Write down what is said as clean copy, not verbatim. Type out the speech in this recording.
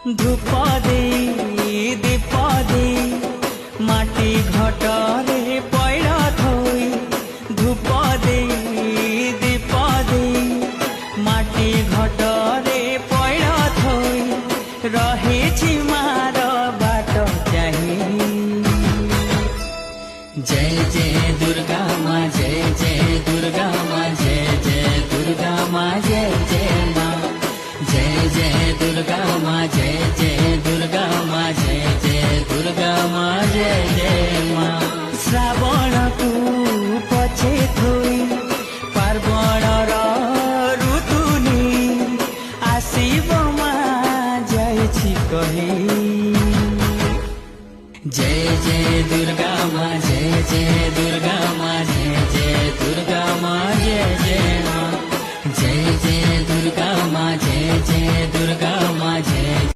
धूप दे दीप दे माटी घटरे पैड़ा थोई धूप दे दीप दे माटी घटरे पैड़ा थोई रहे मार बाट चाही। जय जय दुर्गा माँ जय जय दुर्गा माँ जय जय दुर्गा माँ जय जय माँ जय जय दुर्गा माँ जय जय दुर्गा माँ जय जय दुर्गा माँ जय जय माँ। श्रावण को पछे थोई पार्वण ऋतुनी आसीब माँ जय छी कही। जय जय दुर्गा माँ जय जय दुर्गा माँ जय जय दुर्गा माँ जय जय माँ जय जय दुर्गा माँ जय जय दुर्गा माँ जय